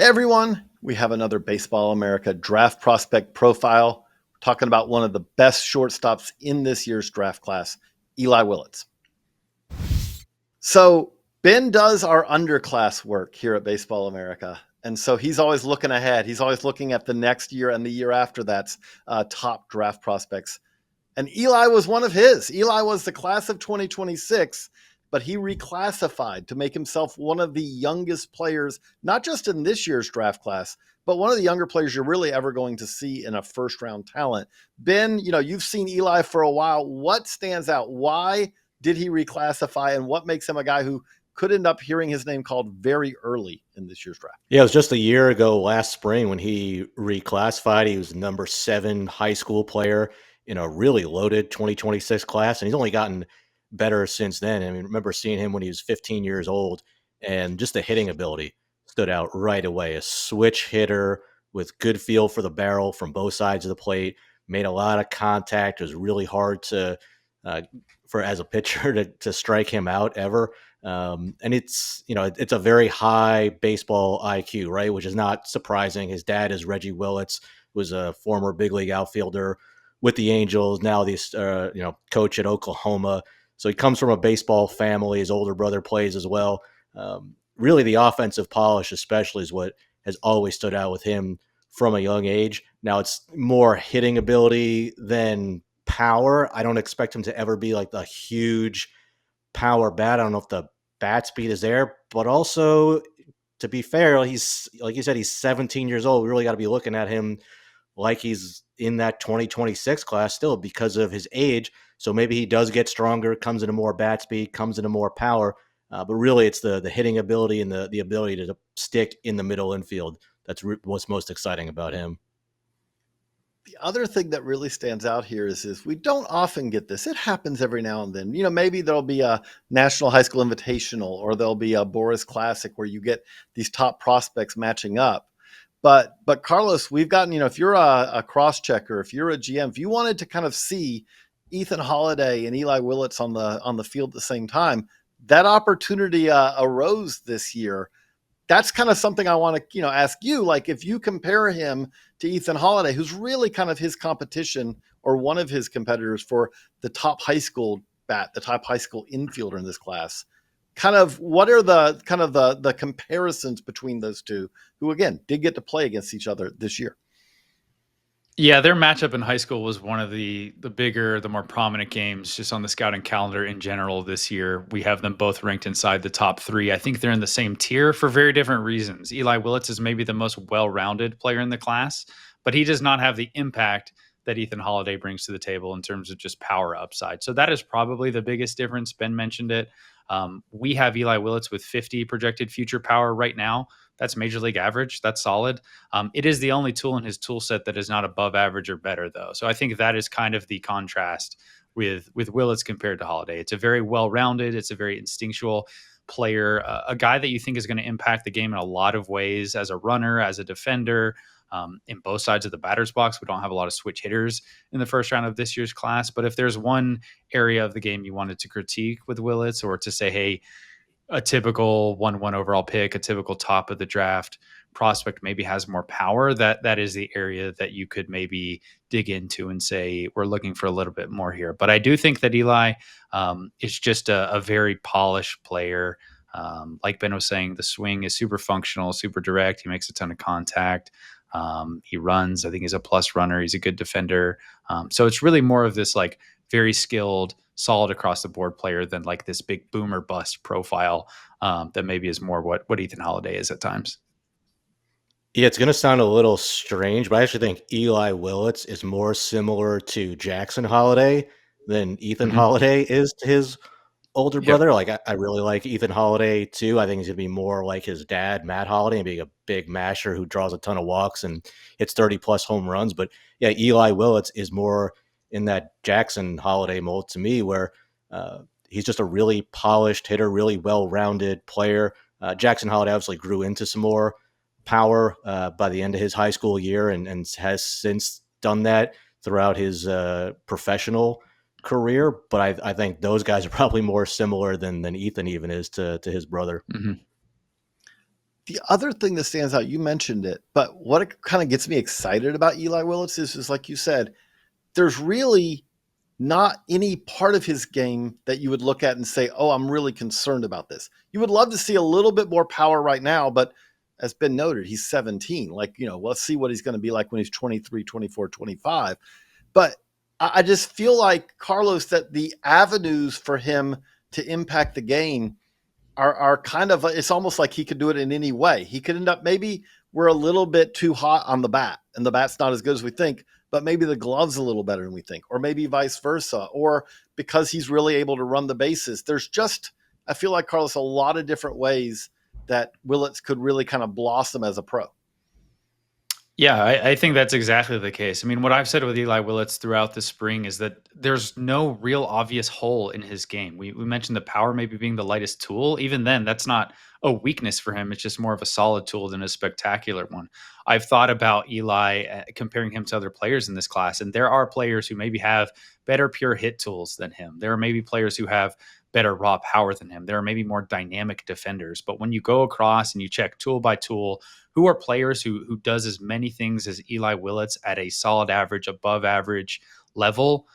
Hey everyone, we have another Baseball America draft prospect profile. We're talking about one of the best shortstops in this year's draft class, Eli Willits. So Ben does our underclass work here at Baseball America. And so he's always looking ahead. He's always looking at the next year and the year after that's top draft prospects. And Eli was one of his. Eli was the class of 2026, but he reclassified to make himself one of the youngest players, not just in this year's draft class, but one of the younger players you're really ever going to see in a first round talent. Ben, you've seen Eli for a while. What stands out? Why did he reclassify, and what makes him a guy who could end up hearing his name called very early in this year's draft? Yeah, it was just a year ago last spring when he reclassified. He was the number 7 high school player in a really loaded 2026 class, and he's only gotten better since then. I mean, remember seeing him when he was 15 years old, and just the hitting ability stood out right away. A switch hitter with good feel for the barrel from both sides of the plate, made a lot of contact. It was really hard uh, for as a pitcher to strike him out ever. And it's a very high baseball IQ, right? Which is not surprising. His dad is Reggie Willits, was a former big league outfielder with the Angels. Now this, coach at Oklahoma. So he comes from a baseball family. His older brother plays as well. Really, the offensive polish, especially, is what has always stood out with him from a young age. Now it's more hitting ability than power. I don't expect him to ever be like the huge power bat. I don't know if the bat speed is there, but also, to be fair, he's, like you said, he's 17 years old. We really got to be looking at him like he's in that 2026 class still because of his age. So maybe he does get stronger, comes into more bat speed, comes into more power. But really, it's the hitting ability and the ability to stick in the middle infield. That's what's most exciting about him. The other thing that really stands out here is we don't often get this. It happens every now and then. Maybe there'll be a National High School Invitational, or there'll be a Boris Classic where you get these top prospects matching up. But Carlos, we've gotten, if you're a cross checker, if you're a GM, if you wanted to kind of see Ethan Holiday and Eli Willits on the field at the same time, that opportunity arose this year. That's kind of something I want to, ask you. Like, if you compare him to Ethan Holiday, who's really kind of his competition or one of his competitors for the top high school bat, the top high school infielder in this class, kind of what are the comparisons between those two, who again did get to play against each other this year? Yeah, their matchup in high school was one of the bigger, the more prominent games just on the scouting calendar in general this year. We have them both ranked inside the top 3. I think they're in the same tier for very different reasons. Eli Willits is maybe the most well-rounded player in the class, but he does not have the impact that Ethan Holiday brings to the table in terms of just power upside. So that is probably the biggest difference. Ben mentioned it. We have Eli Willits with 50 projected future power right now. That's major league average. That's solid. It is the only tool in his tool set that is not above average or better, though. So I think that is kind of the contrast with Willits compared to Holiday. It's a very well-rounded, it's a very instinctual player, a guy that you think is going to impact the game in a lot of ways as a runner, as a defender, in both sides of the batter's box. We don't have a lot of switch hitters in the first round of this year's class. But if there's one area of the game you wanted to critique with Willits, or to say, hey, a typical 1-1 overall pick, a typical top of the draft prospect maybe has more power, that is the area that you could maybe dig into and say, we're looking for a little bit more here. But I do think that Eli is just a very polished player. Like Ben was saying, the swing is super functional, super direct. He makes a ton of contact. He runs. I think he's a plus runner. He's a good defender. So it's really more of this like very skilled, solid across the board player than like this big boomer bust profile that maybe is more what Ethan Holiday is at times. Yeah, it's going to sound a little strange, but I actually think Eli Willits is more similar to Jackson Holiday than Ethan Mm-hmm. Holiday is to his older Yep. brother. Like, I really like Ethan Holiday too. I think he's going to be more like his dad, Matt Holiday, and being a big masher who draws a ton of walks and hits 30 plus home runs. But yeah, Eli Willits is more in that Jackson Holiday mold to me, where he's just a really polished hitter, really well rounded player. Jackson Holiday obviously grew into some more power by the end of his high school year, and has since done that throughout his professional career. But I think those guys are probably more similar than Ethan even is to his brother. Mm-hmm. The other thing that stands out, you mentioned it, but what kind of gets me excited about Eli Willits is like you said, there's really not any part of his game that you would look at and say, oh, I'm really concerned about this. You would love to see a little bit more power right now, but as Ben noted, he's 17. Like, let's see what he's going to be like when he's 23, 24, 25. But I just feel like, Carlos, that the avenues for him to impact the game are kind of, it's almost like he could do it in any way. He could end up, maybe we're a little bit too hot on the bat and the bat's not as good as we think, but maybe the glove's a little better than we think, or maybe vice versa, or because he's really able to run the bases. There's just, I feel like, Carlos, a lot of different ways that Willits could really kind of blossom as a pro. Yeah, I think that's exactly the case. I mean, what I've said with Eli Willits throughout the spring is that there's no real obvious hole in his game. We mentioned the power maybe being the lightest tool. Even then, that's not a weakness for him. It's just more of a solid tool than a spectacular one. I've thought about Eli, comparing him to other players in this class, and there are players who maybe have better pure hit tools than him. There are maybe players who have better raw power than him. There are maybe more dynamic defenders. But when you go across and you check tool by tool, who are players who does as many things as Eli Willits at a solid average, above average level?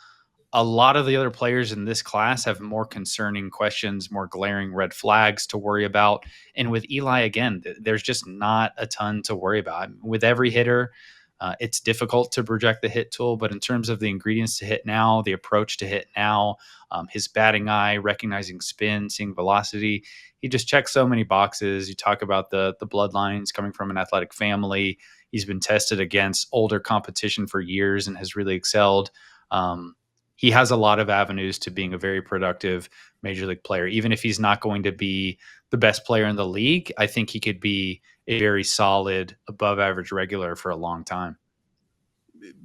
A lot of the other players in this class have more concerning questions, more glaring red flags to worry about. And with Eli, again, there's just not a ton to worry about. With every hitter, it's difficult to project the hit tool, but in terms of the ingredients to hit now, the approach to hit now, his batting eye, recognizing spin, seeing velocity, he just checks so many boxes. You talk about the bloodlines coming from an athletic family. He's been tested against older competition for years and has really excelled. He has a lot of avenues to being a very productive major league player. Even if he's not going to be the best player in the league, I think he could be a very solid, above average regular for a long time.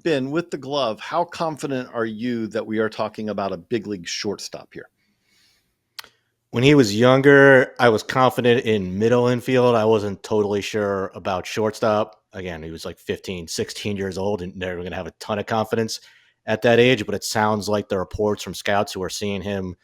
Ben, with the glove, how confident are you that we are talking about a big league shortstop here? When he was younger, I was confident in middle infield. I wasn't totally sure about shortstop. Again, he was like 15, 16 years old and never going to have a ton of confidence at that age. But it sounds like the reports from scouts who are seeing him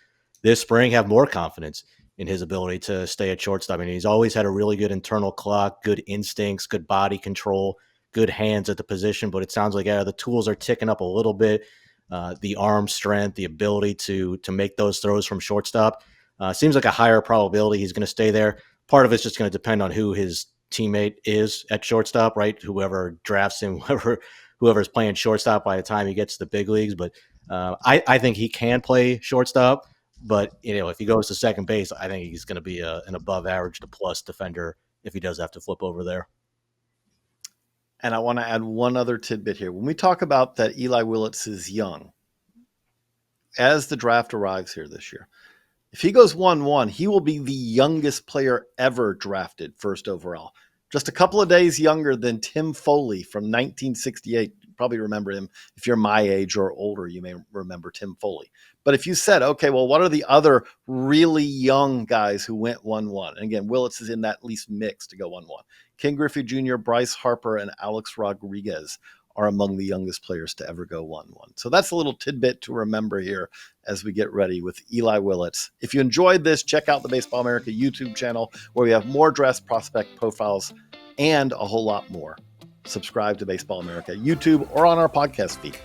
this spring have more confidence in his ability to stay at shortstop. I mean, he's always had a really good internal clock, good instincts, good body control, good hands at the position. But it sounds like the tools are ticking up a little bit. The arm strength, the ability to make those throws from shortstop. Seems like a higher probability he's going to stay there. Part of it's just going to depend on who his teammate is at shortstop, right? Whoever drafts him, whoever's playing shortstop by the time he gets to the big leagues. But I think he can play shortstop. But if he goes to second base, I think he's going to be an above average to plus defender if he does have to flip over there. And I want to add one other tidbit here. When we talk about that Eli Willits is young, as the draft arrives here this year, if he goes 1-1, he will be the youngest player ever drafted first overall. Just a couple of days younger than Tim Foley from 1968. You probably remember him. If you're my age or older, you may remember Tim Foley. But if you said, okay, well, what are the other really young guys who went 1-1? And again, Willits is in that least mix to go 1-1. Ken Griffey Jr., Bryce Harper, and Alex Rodriguez are among the youngest players to ever go 1-1. So that's a little tidbit to remember here as we get ready with Eli Willits. If you enjoyed this, check out the Baseball America YouTube channel where we have more draft prospect profiles and a whole lot more. Subscribe to Baseball America YouTube or on our podcast feed.